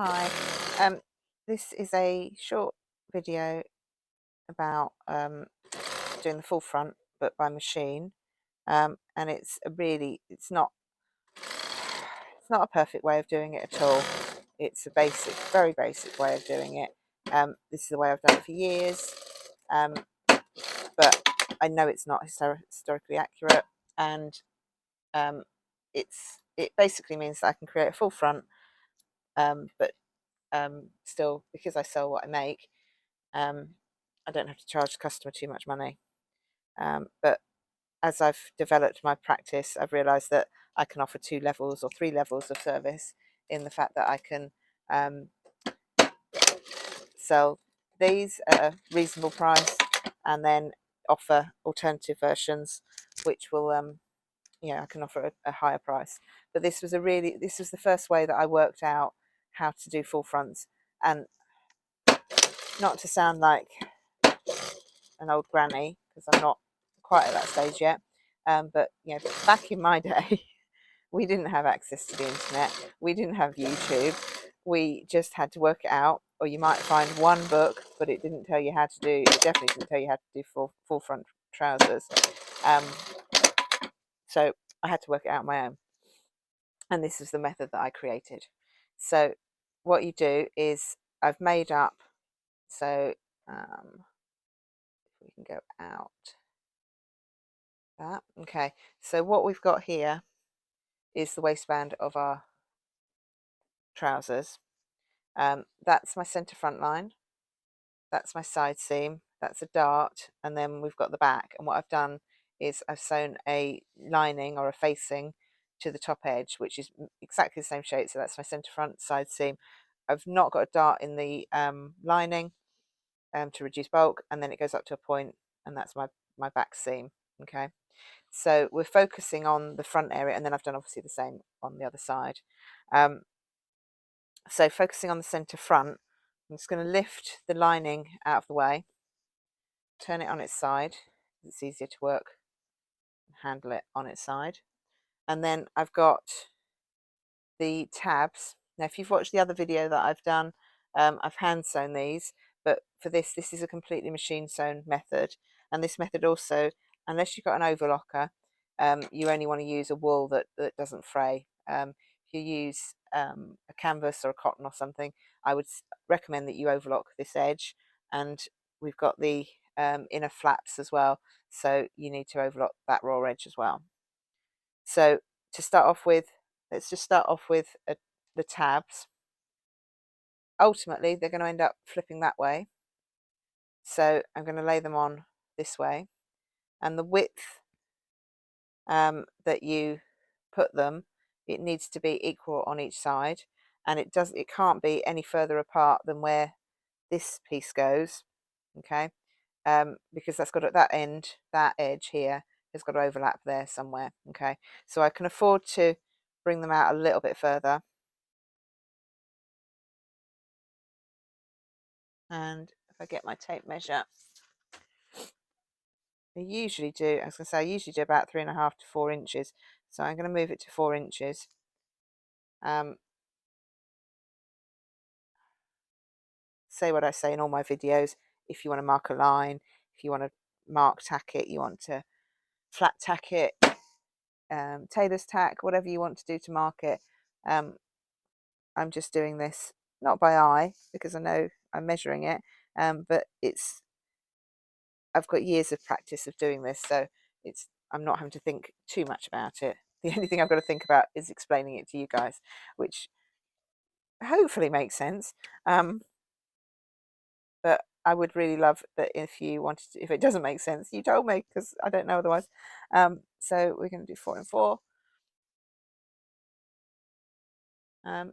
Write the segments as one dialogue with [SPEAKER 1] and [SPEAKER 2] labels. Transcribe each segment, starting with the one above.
[SPEAKER 1] Hi, this is a short video about doing the full front but by machine, and it's not a perfect way of doing it at all. It's a very basic way of doing it. This is the way I've done it for years, um, but I know it's not historically accurate, and um, it basically means that I can create a full front, but still, because I sell what I make, um, I don't have to charge the customer too much money. But as I've developed my practice, I've realised that I can offer 2 levels or 3 levels of service, in the fact that I can um, sell these at a reasonable price and then offer alternative versions, which will, I can offer a higher price. But this was the first way that I worked out how to do full fronts. And not to sound like an old granny, because I'm not quite at that stage yet. But back in my day, we didn't have access to the internet. We didn't have YouTube. We just had to work it out. Or you might find one book, but it didn't tell you how to do. It definitely didn't tell you how to do full front trousers. Um, so I had to work it out on my own, and this is the method that I created. So what you do is I've made up. So we can go out. That okay. So what we've got here is the waistband of our trousers. That's my centre front line, that's my side seam, that's a dart, and then we've got the back. And what I've done is I've sewn a lining or a facing to the top edge, which is exactly the same shape. So that's my centre front side seam. I've not got a dart in the lining to reduce bulk, and then it goes up to a point, and that's my back seam. Okay. So we're focusing on the front area, and then I've done obviously the same on the other side. So focusing on the centre front, I'm just going to lift the lining out of the way, turn it on its side. It's easier to work and handle it on its side. And then I've got the tabs. Now, if you've watched the other video that I've done, I've hand sewn these, but for this is a completely machine sewn method. And this method also, unless you've got an overlocker, you only want to use a wool that doesn't fray. If you use a canvas or a cotton or something, I would recommend that you overlock this edge. And we've got the inner flaps as well, so you need to overlock that raw edge as well. So to start off with, let's just start off with the tabs. Ultimately, they're going to end up flipping that way, so I'm going to lay them on this way, and the width that you put them, it needs to be equal on each side, and it can't be any further apart than where this piece goes. Okay. Because that's got at that end, that edge here has got to overlap there somewhere. Okay, so I can afford to bring them out a little bit further. And if I get my tape measure, I usually do about 3.5 to 4 inches. So I'm going to move it to 4 inches. Say what I say in all my videos. If you want to mark a line, if you want to mark tack it, you want to flat tack it, tailor's tack, whatever you want to do to mark it. I'm just doing this not by eye, because I know I'm measuring it, but I've got years of practice of doing this, so I'm not having to think too much about it. The only thing I've got to think about is explaining it to you guys, which hopefully makes sense. But I would really love that if if it doesn't make sense, you told me, because I don't know otherwise. So we're going to do 4 and 4.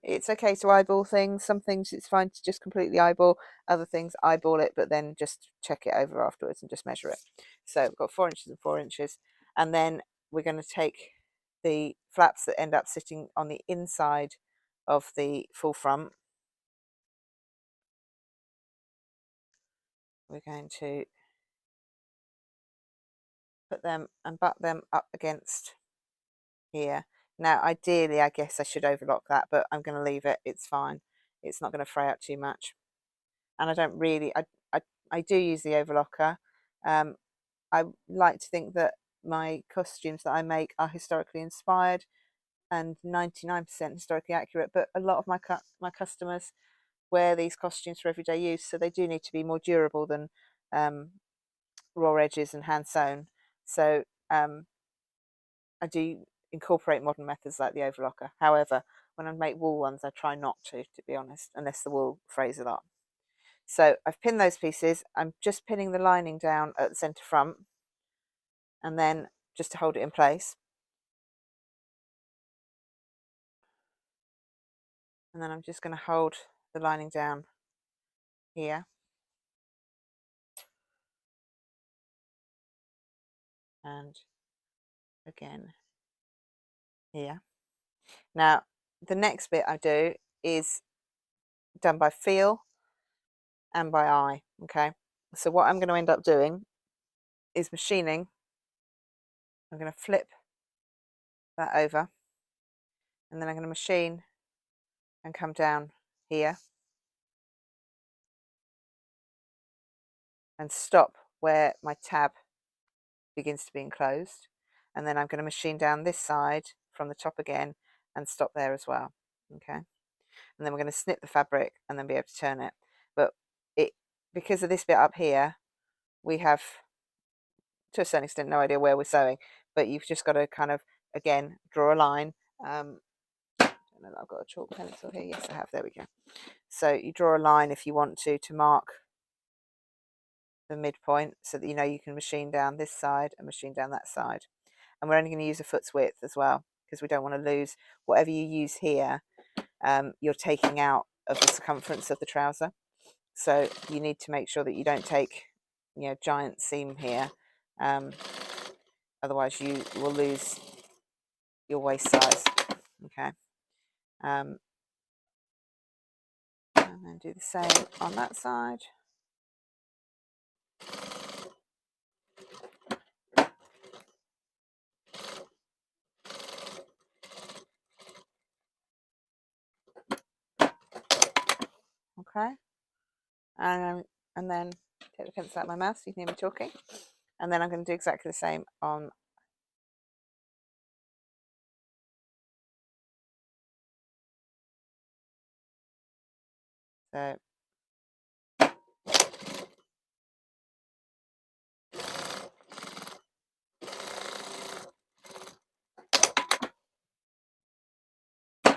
[SPEAKER 1] It's okay to eyeball things. Some things it's fine to just completely eyeball. Other things, eyeball it, but then just check it over afterwards and just measure it. So we've got 4 inches and 4 inches. And then we're going to take the flaps that end up sitting on the inside of the full front. We're going to put them and butt them up against here. Now, ideally, I guess I should overlock that, but I'm going to leave it. It's fine. it's not going to fray out too much. And I don't really, I do use the overlocker. I like to think that my costumes that I make are historically inspired and 99% historically accurate, but a lot of my customers wear these costumes for everyday use, so they do need to be more durable than raw edges and hand sewn. So I do incorporate modern methods like the overlocker. However, when I make wool ones, I try not to be honest, unless the wool frays a lot. So I've pinned those pieces. I'm just pinning the lining down at the centre front, and then just to hold it in place. And then I'm just going to hold the lining down here. And again here. Now, the next bit I do is done by feel and by eye, okay? So what I'm going to end up doing is machining. I'm going to flip that over, and then I'm going to machine and come down here and stop where my tab begins to be enclosed. And then I'm going to machine down this side from the top again and stop there as well, okay? And then we're going to snip the fabric and then be able to turn it. But because of this bit up here, we have, to a certain extent, no idea where we're sewing, but you've just got to kind of, again, draw a line. I don't know that I've got a chalk pencil here. Yes, I have. There we go. So you draw a line if you want to mark the midpoint, so that you know you can machine down this side and machine down that side. And we're only going to use a foot's width as well, because we don't want to lose whatever you use here. You're taking out of the circumference of the trouser, so you need to make sure that you don't take, you know, giant seam here. Otherwise you will lose your waist size, okay? And then do the same on that side. Okay, and then take the pencil out of my mouth so you can hear me talking. And then I'm going to do exactly the same on so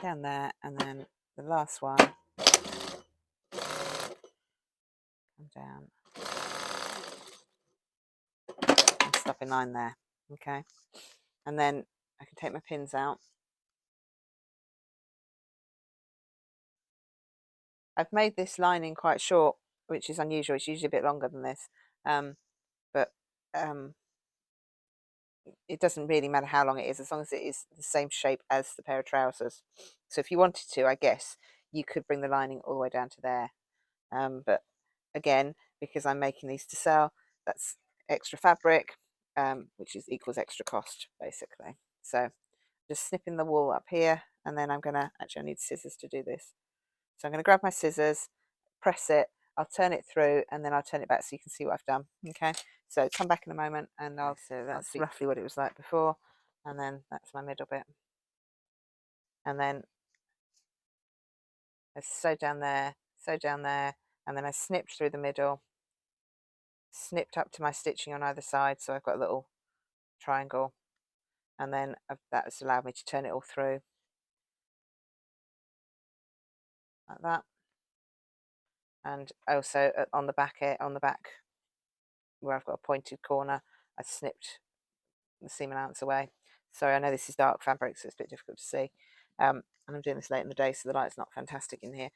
[SPEAKER 1] down there, and then the last one come down and stop in line there, okay? And then I can take my pins out. I've made this lining quite short, which is unusual. It's usually a bit longer than this, but it doesn't really matter how long it is, as long as it is the same shape as the pair of trousers. So if you wanted to, I guess you could bring the lining all the way down to there, but again, because I'm making these to sell, that's extra fabric, which equals extra cost basically. So just snipping the wool up here, and then I'm gonna, actually I need scissors to do this, so I'm going to grab my scissors, press it, I'll turn it through, and then I'll turn it back so you can see what I've done. Okay, so come back in a moment and so that's roughly what it was like before, and then that's my middle bit, and then I sew down there, and then I snipped through the middle, snipped up to my stitching on either side, so I've got a little triangle, and then that has allowed me to turn it all through like that. And also on the back where I've got a pointed corner, I snipped the seam allowance away. Sorry, I know this is dark fabric, so it's a bit difficult to see, and I'm doing this late in the day, so the light's not fantastic in here.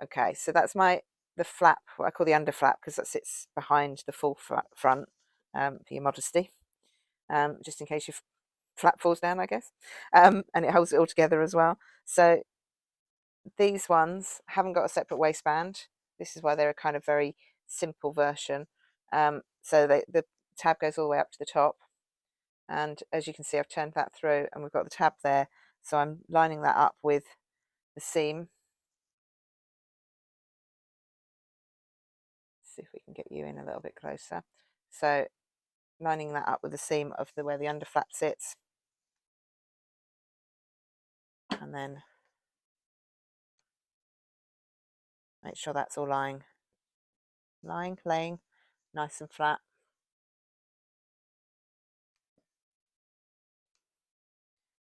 [SPEAKER 1] Okay, so that's the flap, what I call the under flap, because that sits behind the full front, for your modesty, just in case your flap falls down, I guess, and it holds it all together as well. So these ones haven't got a separate waistband. This is why they're a kind of very simple version. So the tab goes all the way up to the top, and as you can see, I've turned that through and we've got the tab there, so I'm lining that up with the seam can get you in a little bit closer. So lining that up with the seam of where the under flap sits, and then make sure that's all laying nice and flat.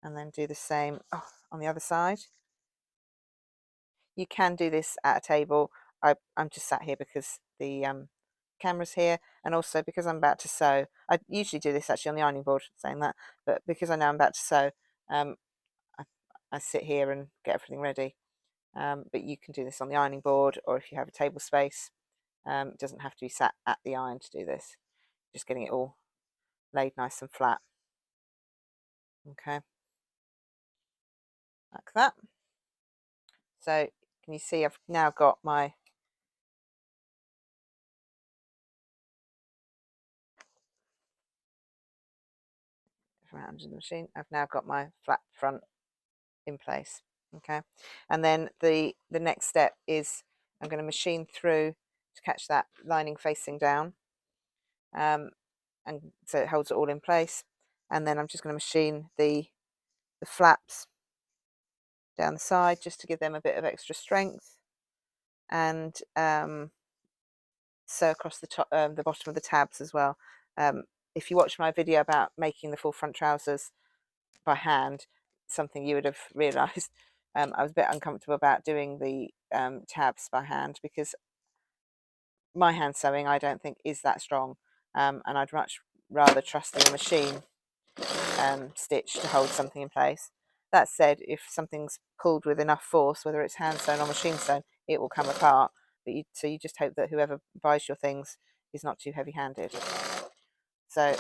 [SPEAKER 1] And then do the same on the other side. You can do this at a table. I'm just sat here because the camera's here, and also because I'm about to sew. I usually do this actually on the ironing board, saying that, but because I know I'm about to sew, I, I sit here and get everything ready. But you can do this on the ironing board, or if you have a table space. It doesn't have to be sat at the iron to do this. Just getting it all laid nice and flat. Okay, like that. So can you see I've now got my under the machine. I've now got my flat front in place. Okay, and then the next step is I'm going to machine through to catch that lining facing down, and so it holds it all in place. And then I'm just going to machine the flaps down the side just to give them a bit of extra strength, and sew across the top, the bottom of the tabs as well. If you watch my video about making the full front trousers by hand, something you would have realised, I was a bit uncomfortable about doing the tabs by hand, because my hand sewing I don't think is that strong, and I'd much rather trust in a machine stitch to hold something in place. That said, if something's pulled with enough force, whether it's hand sewn or machine sewn, it will come apart. But so you just hope that whoever buys your things is not too heavy-handed. So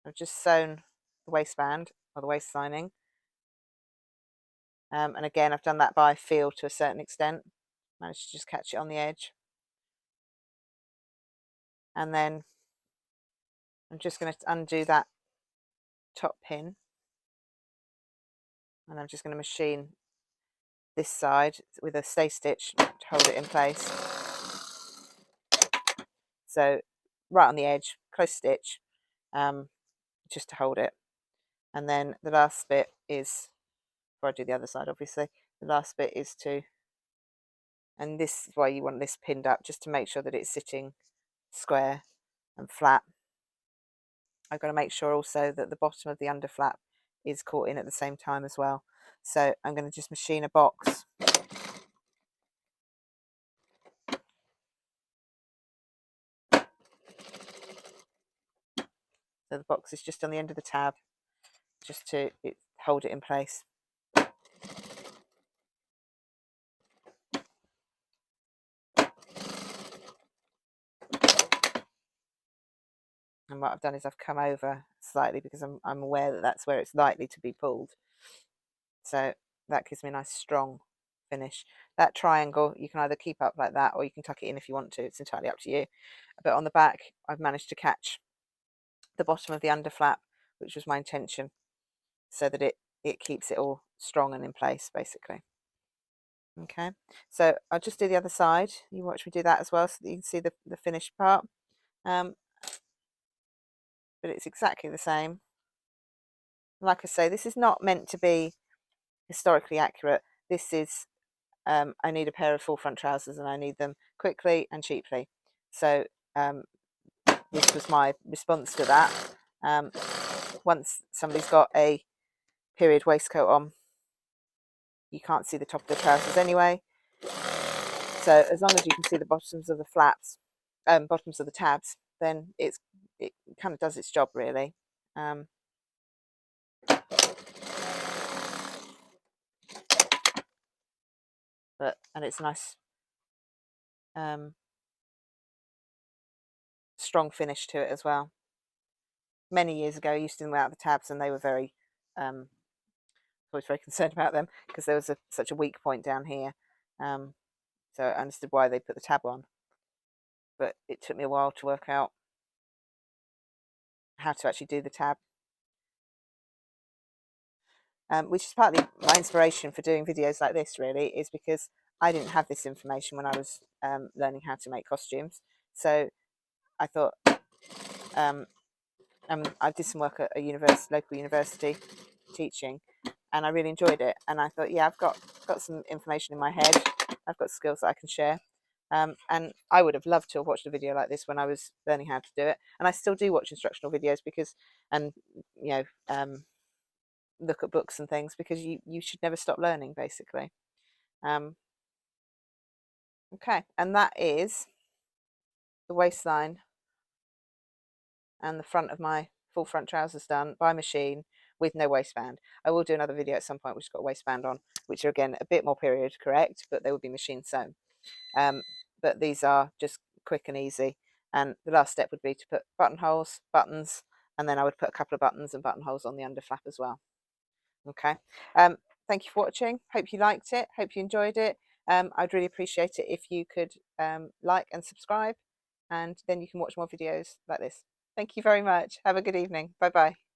[SPEAKER 1] I've just sewn the waistband, or the waist lining, and again I've done that by feel to a certain extent. Managed to just catch it on the edge, and then I'm just going to undo that top pin, and I'm just going to machine this side with a stay stitch to hold it in place. So right on the edge, close stitch, just to hold it. And then the last bit is, before I do the other side obviously, the last bit is to, and this is why you want this pinned up, just to make sure that it's sitting square and flat. I've got to make sure also that the bottom of the under flap is caught in at the same time as well. So I'm going to just machine a box. So the box is just on the end of the tab, just to hold it in place. And what I've done is I've come over slightly because I'm aware that that's where it's likely to be pulled. So that gives me a nice strong finish. That triangle you can either keep up like that, or you can tuck it in if you want to. It's entirely up to you. But on the back I've managed to catch the bottom of the under flap, which was my intention, so that it keeps it all strong and in place basically. Okay, so I'll just do the other side. You watch me do that as well, so that you can see the finished part. But it's exactly the same. Like I say, this is not meant to be historically accurate. This is I need a pair of full front trousers, and I need them quickly and cheaply. So this was my response to that. Once somebody's got a period waistcoat on, you can't see the top of the trousers anyway. So as long as you can see the bottoms of the flaps, bottoms of the tabs, then it kind of does its job really. And it's a nice strong finish to it as well. Many years ago I used to do them without the tabs, and they were very I was very concerned about them because there was such a weak point down here. So I understood why they put the tab on, but it took me a while to work out how to actually do the tab. which is partly my inspiration for doing videos like this, really, is because I didn't have this information when I was learning how to make costumes. So I thought, I did some work at a local university teaching, and I really enjoyed it. And I thought, yeah, I've got some information in my head. I've got skills that I can share. And I would have loved to have watched a video like this when I was learning how to do it. And I still do watch instructional videos because, and look at books and things, because you should never stop learning, basically. Okay, and that is the waistline and the front of my full front trousers done by machine with no waistband. I will do another video at some point which has got a waistband on, which are again a bit more period correct, but they will be machine sewn. But these are just quick and easy. And the last step would be to put buttonholes, buttons, and then I would put a couple of buttons and buttonholes on the under flap as well. Okay. Thank you for watching. Hope you liked it. Hope you enjoyed it. I'd really appreciate it if you could like and subscribe, and then you can watch more videos like this. Thank you very much. Have a good evening. Bye bye.